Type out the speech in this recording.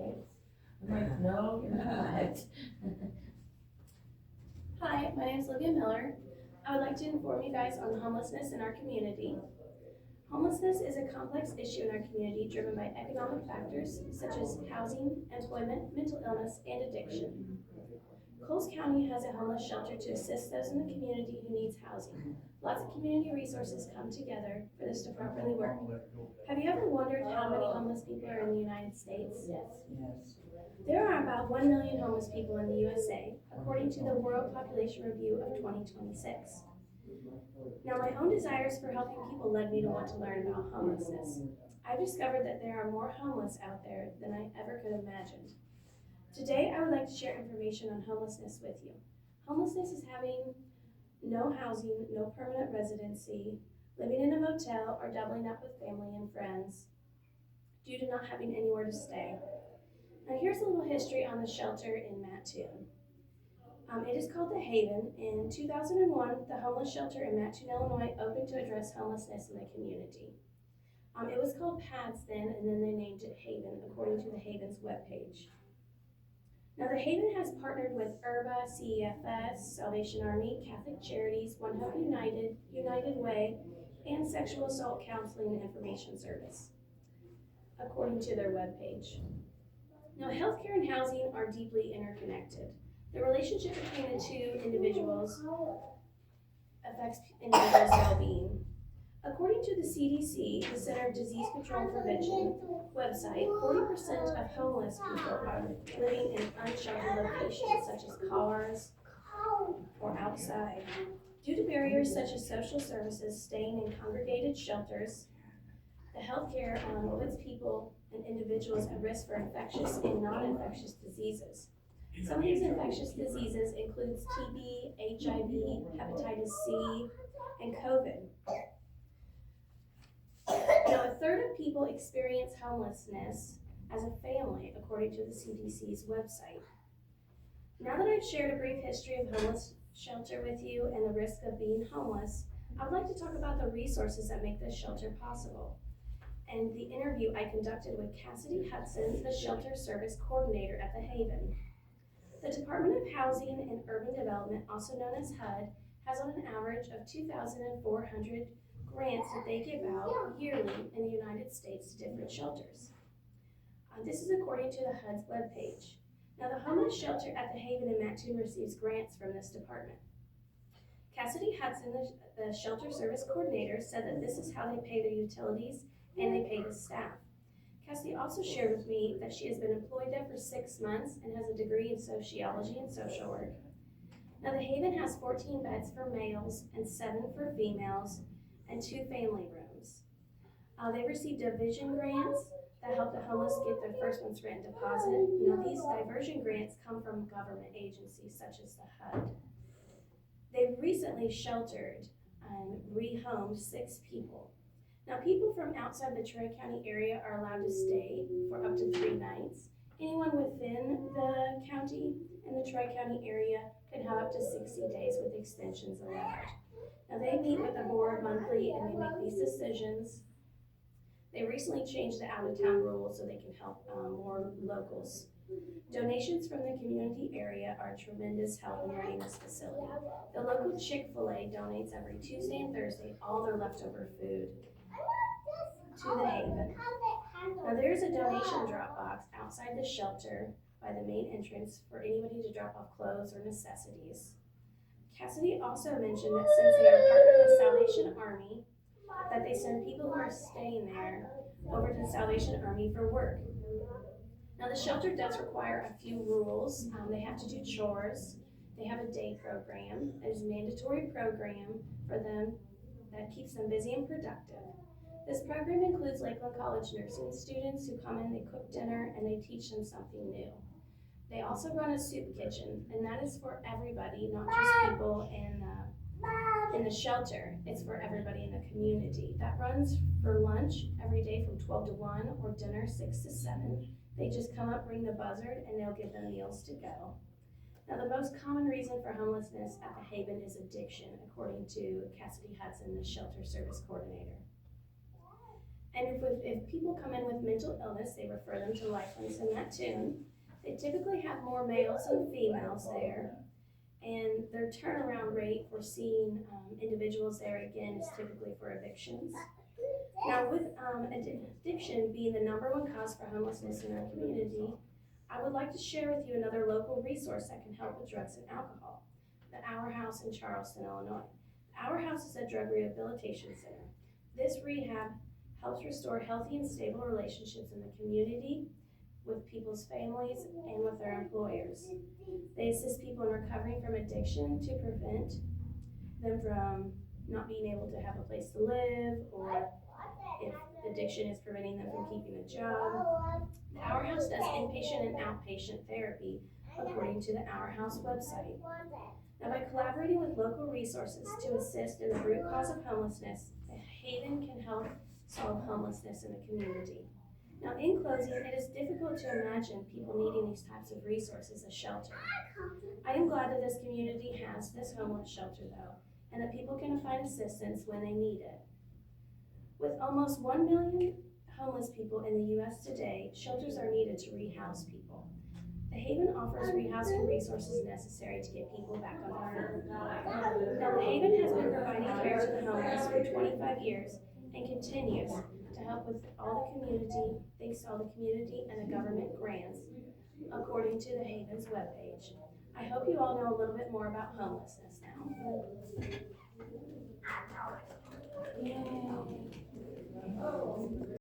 States. I'm like, no, you're not. Hi, my name is Olivia Miller. I would like to inform you guys on homelessness in our community. Homelessness is a complex issue in our community driven by economic factors such as housing, employment, mental illness, and addiction. Coles County has a homeless shelter to assist those in the community who needs housing. Lots of community resources come together for this to properly work. Have you ever wondered how many homeless people are in the United States? Yes. There are about 1 million homeless people in the USA, according to the World Population Review of 2026. Now, my own desires for helping people led me to want to learn about homelessness. I've discovered that there are more homeless out there than I ever could have imagined. Today, I would like to share information on homelessness with you. Homelessness is having no housing, no permanent residency, living in a motel, or doubling up with family and friends due to not having anywhere to stay. Now, here's a little history on the shelter in Mattoon. It is called The Haven. In 2001, the homeless shelter in Mattoon, Illinois opened to address homelessness in the community. It was called PADS then, and then they named it Haven, according to the Haven's webpage. Now, the Haven has partnered with IRBA, CEFS, Salvation Army, Catholic Charities, One Hope United, United Way, and Sexual Assault Counseling and Information Service, according to their webpage. Now, healthcare and housing are deeply interconnected. The relationship between the two individuals affects individuals' well-being. According to the CDC, the Center of Disease Control and Prevention website, 40% of homeless people are living in unsheltered locations such as cars or outside. Due to barriers such as social services, staying in congregated shelters, the healthcare puts people and individuals at risk for infectious and non-infectious diseases. Some of these infectious diseases includes TB, HIV, hepatitis C, and COVID. Now, a third of people experience homelessness as a family, according to the CDC's website. Now that I've shared a brief history of homeless shelter with you and the risk of being homeless, I would like to talk about the resources that make this shelter possible, and the interview I conducted with Cassidy Hudson, the Shelter Service Coordinator at The Haven. The Department of Housing and Urban Development, also known as HUD, has on an average of 2,400 grants that they give out yearly in the United States to different shelters. This is according to the HUD's webpage. Now, the homeless shelter at The Haven in Mattoon receives grants from this department. Cassidy Hudson, the Shelter Service Coordinator, said that this is how they pay their utilities and they pay the staff. Cassidy also shared with me that she has been employed there for 6 months and has a degree in sociology and social work. Now, The Haven has 14 beds for males and 7 for females and 2 family rooms. They received diversion grants that help the homeless get their first month's rent deposit. Now, these diversion grants come from government agencies such as the HUD. They've recently sheltered and rehomed 6 people. Now, people from outside the Troy County area are allowed to stay for up to 3 nights. Anyone within the county and the Troy County area can have up to 60 days with extensions allowed. Now, they meet with the board monthly and they make these decisions. They recently changed the out-of-town rules so they can help more locals. Donations from the community area are tremendous help in running this facility. The local Chick-fil-A donates every Tuesday and Thursday all their leftover food to The Haven. Now, there's a donation drop box outside the shelter by the main entrance for anybody to drop off clothes or necessities. Cassidy also mentioned that since they are partnered with Salvation Army, that they send people who are staying there over to the Salvation Army for work. Now, the shelter does require a few rules. They have to do chores. They have a day program. It is a mandatory program for them that keeps them busy and productive. This program includes Lakeland College nursing students who come in, they cook dinner, and they teach them something new. They also run a soup kitchen, and that is for everybody, not just people in the shelter. It's for everybody in the community. That runs for lunch every day from 12 to 1 or dinner 6 to 7. They just come up, ring the buzzard, and they'll give them meals to go. Now, the most common reason for homelessness at The Haven is addiction, according to Cassidy Hudson, the Shelter Service Coordinator. And if people come in with mental illness, they refer them to Lifelines in Mattoon. They typically have more males than females there. And their turnaround rate for seeing individuals there again is typically for evictions. Now, with addiction being the #1 cause for homelessness in our community, I would like to share with you another local resource that can help with drugs and alcohol, the Our House in Charleston, Illinois. Our House is a drug rehabilitation center. This rehab helps restore healthy and stable relationships in the community, with people's families, and with their employers. They assist people in recovering from addiction to prevent them from not being able to have a place to live, or if addiction is preventing them from keeping a job. The Our House does inpatient and outpatient therapy according to the Our House website. Now, by collaborating with local resources to assist in the root cause of homelessness, the Haven can help solve homelessness in the community. Now, in closing, it is difficult to imagine people needing these types of resources as shelter. I am glad that this community has this homeless shelter, though, and that people can find assistance when they need it. With almost 1 million homeless people in the U.S. today, shelters are needed to rehouse people. The Haven offers rehousing resources necessary to get people back on their feet. Now, the Haven has been providing care to the homeless for 25 years and continues to help with all the community, thanks to all the community and the government grants, according to the Haven's webpage. I hope you all know a little bit more about homelessness now. Yay.